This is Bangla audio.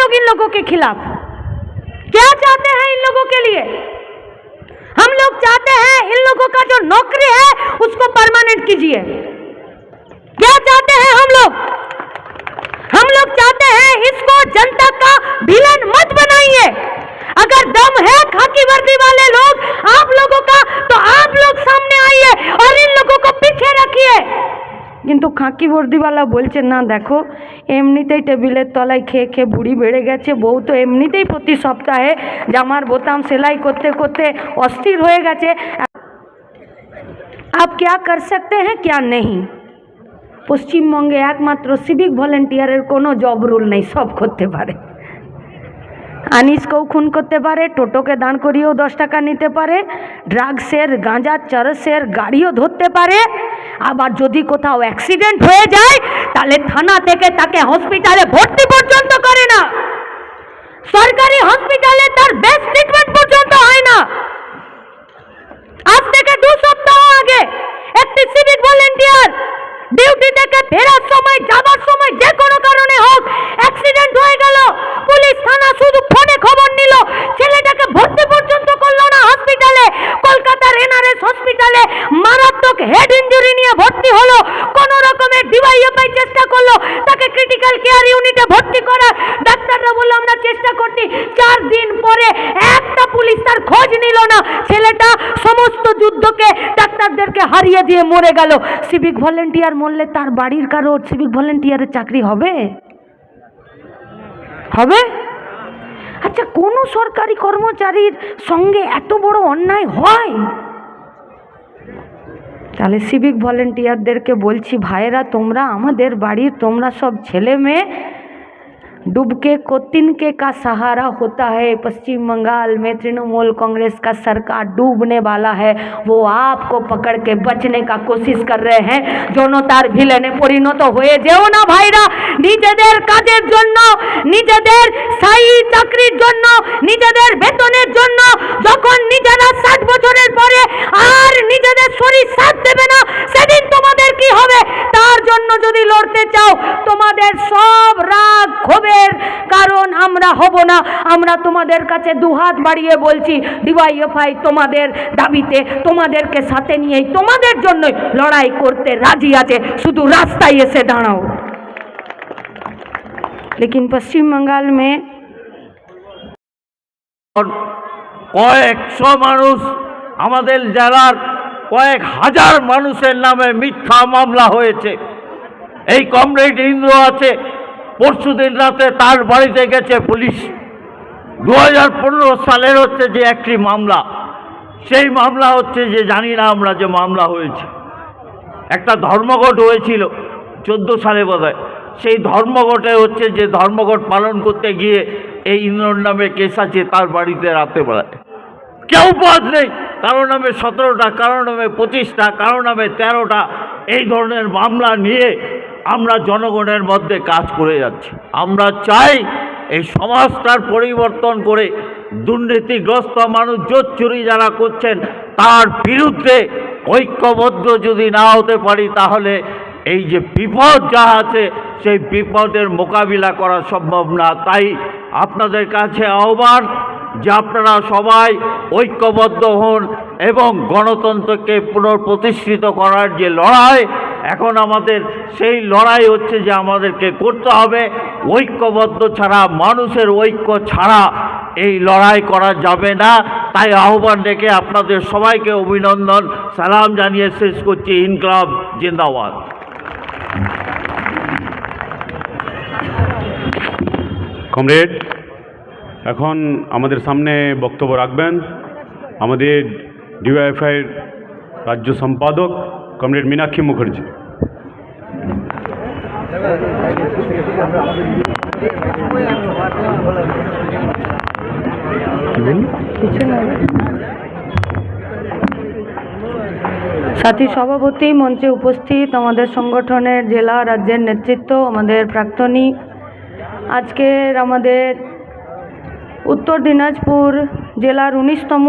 लोग इन लोगों के खिलाफ? क्या चाहते हैं इन लोगों के लिए? हम लोग चाहते हैं इन लोगों का जो नौकरी है उसको परमानेंट कीजिए। क्या चाहते हैं हम लोग? हम लोग चाहते हैं इसको जनता का विलन मत बनाइए। अगर दम है खाकी वर्दी वाले लोग आप लोगों का, तो आप लोग सामने आइए और इन लोगों को पीछे रखिए। কিন্তু খাকি বর্দিওয়ালা বলছে না, দেখো এমনিতেই টেবিলের তলায় খেয়ে খেয়ে বুড়ি বেড়ে গেছে, বউ তো এমনিতেই প্রতি সপ্তাহে জামার বোতাম সেলাই করতে করতে অস্থির হয়ে গেছে। आप क्या कर सकते हैं क्या नहीं? পশ্চিমবঙ্গে একমাত্র সিভিক ভলেন্টিয়ারের কোনো জব রুল নেই, সব করতে পারে। আনিসকেও খুন করতে পারে, টোটোকে দাঁড় করিয়েও 10 টাকা নিতে পারে, ড্রাগসের গাঁজা চরসের গাড়িও ধরতে পারে। আবার যদি কোথাও অ্যাক্সিডেন্ট হয়ে যায় তাহলে থানা থেকে তাকে হসপিটালে ভর্তি পর্যন্ত করে না, সরকারি হসপিটালে তার বেস্ট ট্রিটমেন্ট পর্যন্ত হয় না। আজ থেকে 2 সপ্তাহ আগে একটি সিভিক ভলেন্টিয়ার ডিউটি থেকে ফেরার সময়, যাবার সময় যে কোনো কারণে হোক অ্যাক্সিডেন্ট হয়ে গেল, পুলিশ থানা শুধু ফোনে খবর নিল, ছেলেটাকে ভর্তি পর্যন্ত করলো না হসপিটালে। কলকাতার এনআরএস হসপিটালে মারাত্মক হেড ইনজুরি নিয়ে ভর্তি হলো, কোন রকমের ডিওয়াইএফআই চেষ্টা করলো তাকে ক্রিটিক্যাল কেয়ার ইউনিটে ভর্তি করার। ডাক্তাররা বলল আমরা চেষ্টা করছি। 4 দিন পরে একটা পুলিশ তার খোঁজ নিল না, ছেলেটা সমস্ত যুদ্ধকে ডাক্তারদেরকে হারিয়ে দিয়ে মরে গেল। সিভিক ভলেন্টিয়ার মরলে তার বাড়ির কারো সিভিক ভলেন্টিয়ারের চাকরি হবে? হবে? আচ্ছা, কোন সরকারি কর্মচারীর সঙ্গে এত বড় অন্যায় হয়? তাহলে সিভিক ভলেন্টিয়ারদেরকে বলছি, ভাইয়েরা তোমরা আমাদের বাড়ির, তোমরা সব ছেলে মেয়ে डूब के को तिनके का सहारा होता है। पश्चिम बंगाल में तृणमूल कांग्रेस का सरकार डूबने वाला है, वो आपको पकड़ के बचने का कोशिश कर रहे हैं। জনতার ভিলেনে পরিণত হয়ে যেও না ভাইরা। নিজেদের কাজের জন্য, নিজেদের স্থায়ী চাকরির জন্য, নিজেদের বেতনের জন্য যখন নিজেরা 60 বছরের পরে আর নিজেদের শরীর সাথ দেবে না, সেদিন তোমাদের কি হবে? তার জন্য যদি লড়তে চাও, তোমাদের সব রাগ ক্ষোভের কারণ আমরা হব না। আমরা তোমাদের কাছে দুহাত বাড়িয়ে বলছি, ডিওয়াইএফআই তোমাদের দাবিতে, তোমাদেরকে সাথে নিয়েই তোমাদের জন্য লড়াই করতে রাজি আছে, শুধু রাস্তায় এসে দাঁড়াও। लेकिन पश्चिम बंगाल में কয়েকশো মানুষ, আমাদের জেলার কয়েক হাজার মানুষের নামে মিথ্যা মামলা হয়েছে। এই কমরেড ইন্দ্র আছে, পরশুদিন রাতে তার বাড়িতে গেছে পুলিশ। 2015 সালের হচ্ছে যে একটি মামলা, সেই মামলা হচ্ছে যে জানি না আমরা যে মামলা হয়েছে, একটা ধর্মঘট হয়েছিল 14 সালে বোধহয়। সেই ধর্মঘটে হচ্ছে যে ধর্মঘট পালন করতে গিয়ে এই ইন্দ্রর নামে কেস আছে তার বাড়িতে রাতে বেলায়। কেউ বাদ নেই, কারো নামে 17টা, কারো নামে 25টা, কারো নামে 13টা। এই ধরনের মামলা নিয়ে আমরা জনগণের মধ্যে কাজ করে যাচ্ছি। আমরা চাই এই সমাজটার পরিবর্তন করে দুর্নীতিগ্রস্ত মানুষ, জোট চুরি যারা করছেন তার বিরুদ্ধে ঐক্যবদ্ধ যদি না হতে পারি, তাহলে এই যে বিপদ যা আছে সেই বিপদের মোকাবিলা করা সম্ভব না। তাই আপনাদের কাছে আহ্বান যে আপনারা সবাই ঐক্যবদ্ধ হন এবং গণতন্ত্রকে পুনঃপ্রতিষ্ঠিত করার যে লড়াই, এখন আমাদের সেই লড়াই হচ্ছে যে আমাদেরকে করতে হবে। ঐক্যবদ্ধ ছাড়া, মানুষের ঐক্য ছাড়া এই লড়াই করা যাবে না। তাই আহ্বান রেখে আপনাদের সবাইকে অভিনন্দন, সালাম জানিয়ে শেষ করছি। ইনকলাব জিন্দাবাদ। কমরেড, এখন আমাদের সামনে বক্তব্য রাখবেন আমাদের ডিওয়াইএফআইয়ের রাজ্য সম্পাদক কমরেড মীনাক্ষী মুখার্জি। সাথী সভাপতি, মঞ্চে উপস্থিত আমাদের সংগঠনের জেলা রাজ্যের নেতৃত্ব, আমাদের প্রাক্তনী, আজকের আমাদের উত্তর দিনাজপুর জেলার 19তম